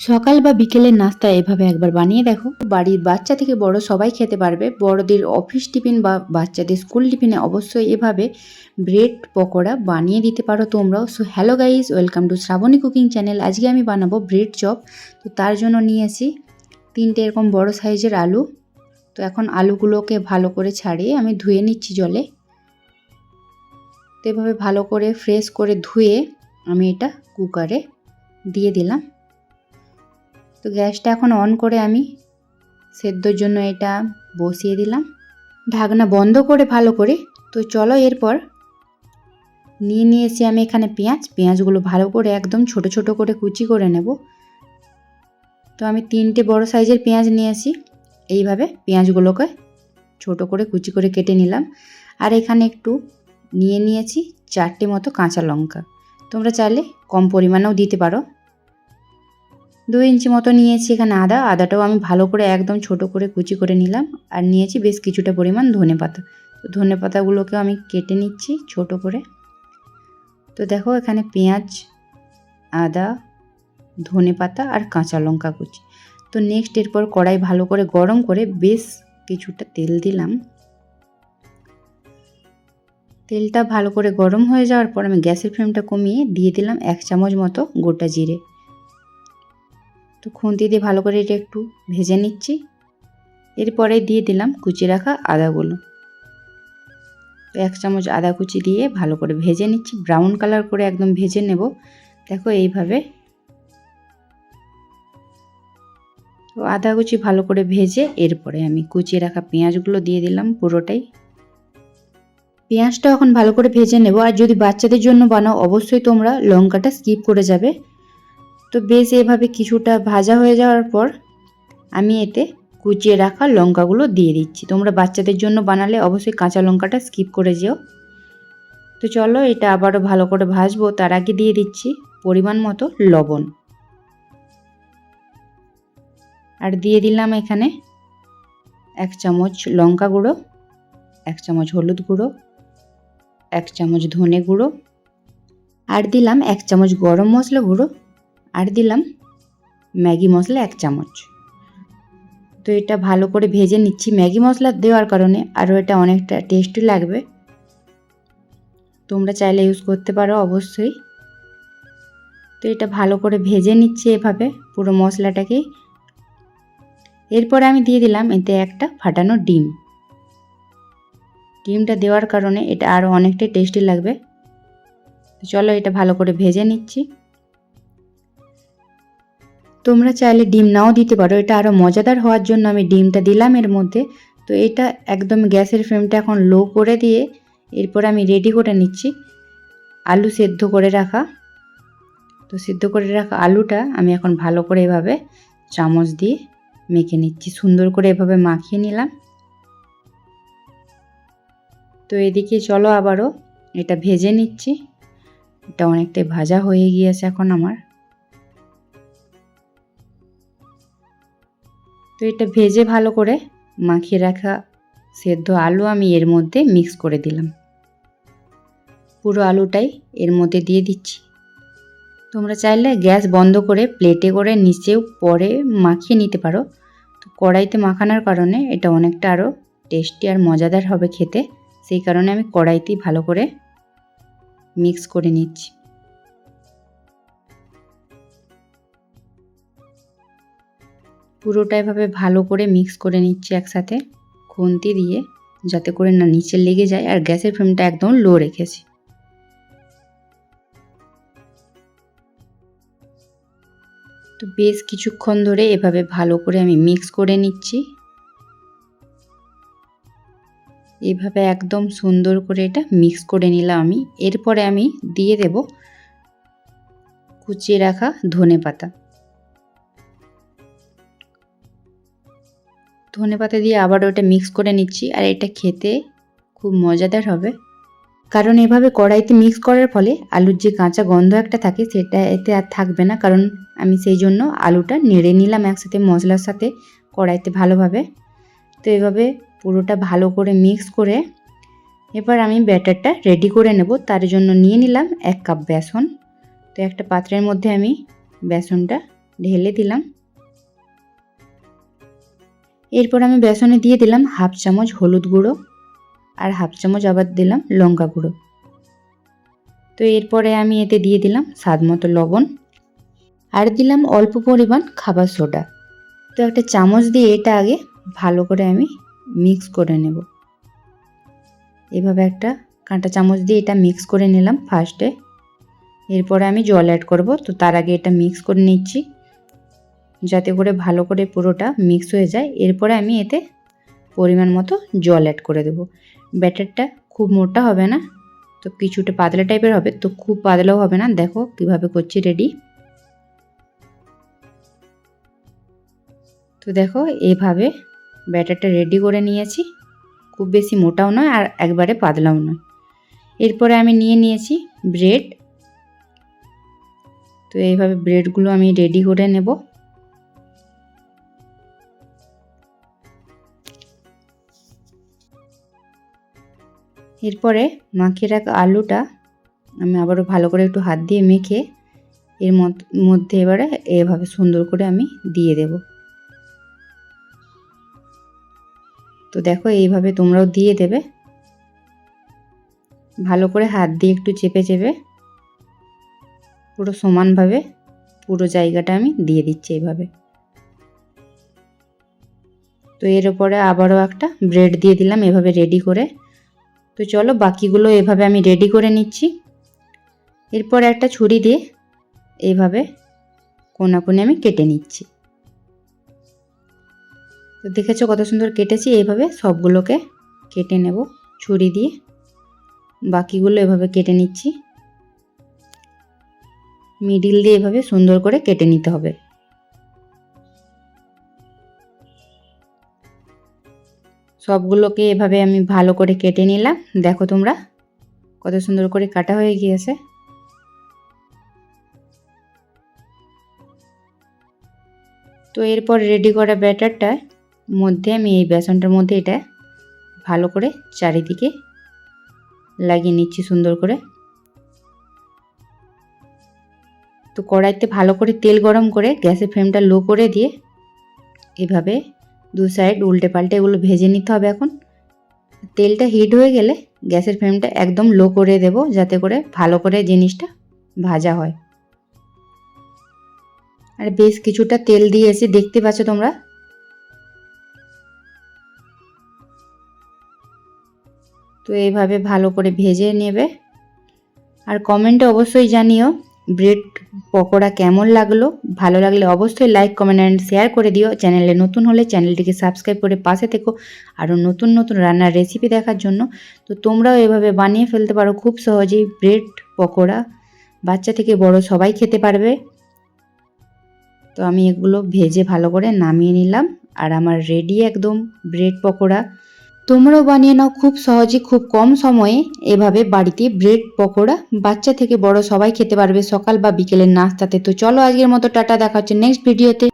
সকাল বা বিকেলের নাস্তা এভাবে একবার বানিয়ে দেখো। বাড়ির বাচ্চা থেকে বড় সবাই খেতে পারবে। বড়দের অফিস টিফিন বা বাচ্চাদের স্কুল টিফিনে অবশ্যই এভাবে ব্রেড পকোড়া বানিয়ে দিতে পারো তোমরাও। So hello guys, welcome to Shrabani cooking channel. আজকে আমি বানাবো ব্রেড চপ। তো তার জন্য নিয়েছি 3টে এরকম বড় সাইজের আলু। তো এখন আলুগুলোকে ভালো করে ছাড়িয়ে আমি ধুয়ে নিচ্ছি জলে। তো এভাবে ভালো করে ফ্রেশ করে ধুয়ে আমি এটা কুকারে দিয়ে দিলাম। তো গ্যাসটা এখন অন করে আমি সেদ্ধর জন্য এটা বসিয়ে দিলাম, ঢাকনা বন্ধ করে ভালো করে। তো চলো এরপর নিয়েছি আমি এখানে পেঁয়াজগুলো ভালো করে একদম ছোট ছোট করে কুচি করে নেব। তো আমি 3টে বড় সাইজের পেঁয়াজ নিয়েছি। এইভাবে পেঁয়াজগুলোকে ছোট করে কুচি করে কেটে নিলাম। আর এখানে একটু নিয়েছি 4টে মতো কাঁচা লঙ্কা। তোমরা চাইলে কম পরিমাণেও দিতে পারো। 2 ইঞ্চি মতো নিয়েছি এখানে আদাটাও আমি ভালো করে একদম ছোট করে কুচি করে নিলাম। আর নিয়েছি বেশ কিছুটা পরিমাণ ধনেপাতা। তো ধনেপাতাগুলোকেও আমি কেটে নিচ্ছি ছোট করে। তো দেখো এখানে পেঁয়াজ, আদা, ধনেপাতা আর কাঁচা লঙ্কা কুচি। তো নেক্সট এরপর কড়াই ভালো করে গরম করে বেশ কিছুটা তেল দিলাম। তেলটা ভালো করে গরম হয়ে যাওয়ার পর আমি গ্যাসের ফ্লেমটা কমিয়ে দিয়ে দিলাম 1 চামচ মতো গোটা জিরে। তো খুন্তি দিয়ে ভালো করে এটা একটু ভেজে নিচ্ছি। এরপরে দিয়ে দিলাম কুচি রাখা আদাগুলো। তো 1 চামচ আদা কুচি দিয়ে ভালো করে ভেজে নিচ্ছি, ব্রাউন কালার করে একদম ভেজে নেব। দেখো এইভাবে। তো আদা কুচি ভালো করে ভেজে এরপরে আমি কুচিয়ে রাখা পেঁয়াজগুলো দিয়ে দিলাম পুরোটাই। পেঁয়াজটা এখন ভালো করে ভেজে নেব। আর যদি বাচ্চাদের জন্য বানাও অবশ্যই তোমরা লঙ্কাটা স্কিপ করে যাবে। তো বেশ এভাবে কিছুটা ভাজা হয়ে যাওয়ার পর আমি এতে কুচিয়ে রাখা লঙ্কাগুলো দিয়ে দিচ্ছি। তোমরা বাচ্চাদের জন্য বানালে অবশ্যই কাঁচা লঙ্কাটা স্কিপ করে যেও। তো চলো এটা আবারও ভালো করে ভাজবো। তার আগে দিয়ে দিচ্ছি পরিমাণ মতো লবণ। আর দিয়ে দিলাম এখানে 1 চামচ লঙ্কা গুঁড়ো, 1 চামচ হলুদ গুঁড়ো, 1 চামচ ধনে গুঁড়ো, আর দিলাম 1 চামচ গরম মশলা গুঁড়ো, আর দিলাম ম্যাগি মশলা 1 চামচ। তো এটা ভালো করে ভেজে নিচ্ছি। ম্যাগি মশলা দেওয়ার কারণে আরও এটা অনেকটা টেস্টি লাগবে। তোমরা চাইলে ইউজ করতে পারো অবশ্যই। তো এটা ভালো করে ভেজে নিচ্ছি এভাবে পুরো মশলাটাকেই। এরপরে আমি দিয়ে দিলাম এতে একটা ফাটানো ডিম। ডিমটা দেওয়ার কারণে এটা আরও অনেকটাই টেস্টি লাগবে। তো চলো এটা ভালো করে ভেজে নিচ্ছি। তোমরা চাইলে ডিম নাও দিতে পারো, এটা আরও মজাদার হওয়ার জন্য আমি ডিমটা দিলাম এর মধ্যে। তো এটা একদম গ্যাসের ফ্লেমটা এখন লো করে দিয়ে এরপর আমি রেডি করে নিচ্ছি আলু সেদ্ধ করে রাখা। তো সিদ্ধ করে রাখা আলুটা আমি এখন ভালো করে এভাবে চামচ দিয়ে মেখে নিচ্ছি। সুন্দর করে এভাবে মাখিয়ে নিলাম। তো এদিকে চলো আবারও এটা ভেজে নিচ্ছি। এটা অনেকটাই ভাজা হয়ে গিয়েছে এখন আমার। তো এটা ভেজে ভালো করে মাখিয়ে রাখা সেদ্ধ আলু আমি এর মধ্যে মিক্স করে দিলাম। পুরো আলুটাই এর মধ্যে দিয়ে দিচ্ছি। তোমরা চাইলে গ্যাস বন্ধ করে প্লেটে করে নিচেও পরে মাখিয়ে নিতে পারো। তো কড়াইতে মাখানোর কারণে এটা অনেকটা আরও টেস্টি আর মজাদার হবে খেতে। সেই কারণে আমি কড়াইতেই ভালো করে মিক্স করে নিচ্ছি। পুরোটা এভাবে ভালো করে মিক্স করে নিচ্ছি একসাথে খুন্তি দিয়ে, যাতে করে না নিচে লেগে যায়। আর গ্যাসের ফ্লেমটা একদম লো রেখেছি। তো বেশ কিছুক্ষণ ধরে এভাবে ভালো করে আমি মিক্স করে নিচ্ছি। এইভাবে একদম সুন্দর করে এটা মিক্স করে নিলাম আমি। এরপরে আমি দিয়ে দেব কুচিয়ে রাখা ধনেপাতা। ধনেপাতা দিয়ে আবার ওটা মিক্স করে নিচ্ছি। আর এটা খেতে খুব মজাদার হবে, কারণ এভাবে কড়াইতে মিক্স করার ফলে আলুর যে কাঁচা গন্ধ একটা থাকে সেটা এতে আর থাকবে না। কারণ আমি সেই জন্য আলুটা নেড়ে নিলাম একসাথে মশলার সাথে কড়াইতে ভালোভাবে। তো এভাবে পুরোটা ভালো করে মিক্স করে এবার আমি ব্যাটারটা রেডি করে নেব। তার জন্য নিয়ে নিলাম 1 কাপ বেসন। তো একটা পাত্রের মধ্যে আমি বেসনটা ঢেলে দিলাম। এরপর আমি বেসনে দিয়ে দিলাম 1/2 চামচ হলুদ গুঁড়ো আর 1/2 চামচ আবার দিলাম লঙ্কা গুঁড়ো। তো এরপরে আমি এতে দিয়ে দিলাম স্বাদ মতো লবণ আর দিলাম অল্প পরিমাণ খাবার সোডা। তো একটা চামচ দিয়ে এটা আগে ভালো করে আমি মিক্স করে নেব। এভাবে একটা কাঁটা চামচ দিয়ে এটা মিক্স করে নিলাম ফার্স্টে। এরপরে আমি জল অ্যাড করব। তো তার আগে এটা মিক্স করে নিচ্ছি যাতে করে ভালো করে পুরোটা মিক্স হয়ে যায়। এরপরে আমি এতে পরিমাণ মতো জল অ্যাড করে দেব। ব্যাটারটা খুব মোটা হবে না, তো কিছুটা পাতলা টাইপের হবে, তো খুব পাতলাও হবে না। দেখো কিভাবে করছি রেডি। তো দেখো এইভাবে ব্যাটারটা রেডি করে নিয়েছি। খুব বেশি মোটাও নয় আর একবারে পাতলাও নয়। এরপরে আমি নিয়ে নিয়েছি ব্রেড। তো এইভাবে ব্রেডগুলো আমি রেডি করে নেব। এরপরে মাখিয়ে রাখা আলুটা আমি আবারও ভালো করে একটু হাত দিয়ে মেখে এর মধ্যে এবারে এভাবে সুন্দর করে আমি দিয়ে দেব। তো দেখো এইভাবে তোমরাও দিয়ে দেবে। ভালো করে হাত দিয়ে একটু চেপে চেপে পুরো সমানভাবে পুরো জায়গাটা আমি দিয়ে দিচ্ছি এইভাবে। তো এর উপরে আবারও একটা ব্রেড দিয়ে দিলাম এভাবে রেডি করে। তো চলো বাকিগুলো এভাবে আমি রেডি করে নিচ্ছি। এরপর একটা ছুরি দিয়ে এইভাবে কোনা কোণে আমি কেটে নিচ্ছি। তো দেখেছো কত সুন্দর কেটেছি। এইভাবে সবগুলোকে কেটে নেব ছুরি দিয়ে। বাকিগুলো এভাবে কেটে নিচ্ছি। মিডিল দিয়ে এভাবে সুন্দর করে কেটে নিতে হবে। সবগুলোকে এভাবে আমি ভালো করে কেটে নিলাম। দেখো তোমরা কত সুন্দর করে কাটা হয়ে গিয়েছে। তো এরপর রেডি করা ব্যাটারটার মধ্যে আমি এই বেসনটার মধ্যে এটা ভালো করে চারিদিকে লাগিয়ে নিচ্ছি সুন্দর করে। তো কড়াইতে ভালো করে তেল গরম করে গ্যাসের ফ্লেমটা লো করে দিয়ে এভাবে দু সাইড উল্টে পাল্টে এগুলো ভেজে নিতে হবে। এখন তেলটা হিট হয়ে গেলে গ্যাসের ফ্লেমটা একদম লো করে দেব যাতে করে ভালো করে জিনিসটা ভাজা হয়। আর বেশ কিছুটা তেল দিয়েছি, দেখতে পাচ্ছ তোমরা। তো এইভাবে ভালো করে ভেজে নেবে। আর কমেন্টে অবশ্যই জানিও ব্রেড পকোড়া কেমন লাগলো। ভালো লাগলে অবশ্যই লাইক কমেন্ট অ্যান্ড শেয়ার করে দিও। চ্যানেলে নতুন হলে চ্যানেলটিকে সাবস্ক্রাইব করে পাশে থেকো আরও নতুন নতুন রান্নার রেসিপি দেখার জন্য। তো তোমরাও এভাবে বানিয়ে ফেলতে পারো খুব সহজেই ব্রেড পকোড়া। বাচ্চা থেকে বড় সবাই খেতে পারবে। তো আমি এগুলো ভেজে ভালো করে নামিয়ে নিলাম আর আমার রেডি একদম ব্রেড পকোড়া। তোমরাও বানিয়ে নাও খুব সহজে খুব কম সময়ে এভাবে বাড়িতে ব্রেড পকোড়া। বাচ্চা থেকে বড় সবাই খেতে পারবে সকাল বা বিকেলের নাস্তাতে। তো চলো আজকের মতো টাটা, দেখা হচ্ছে নেক্সট ভিডিওতে।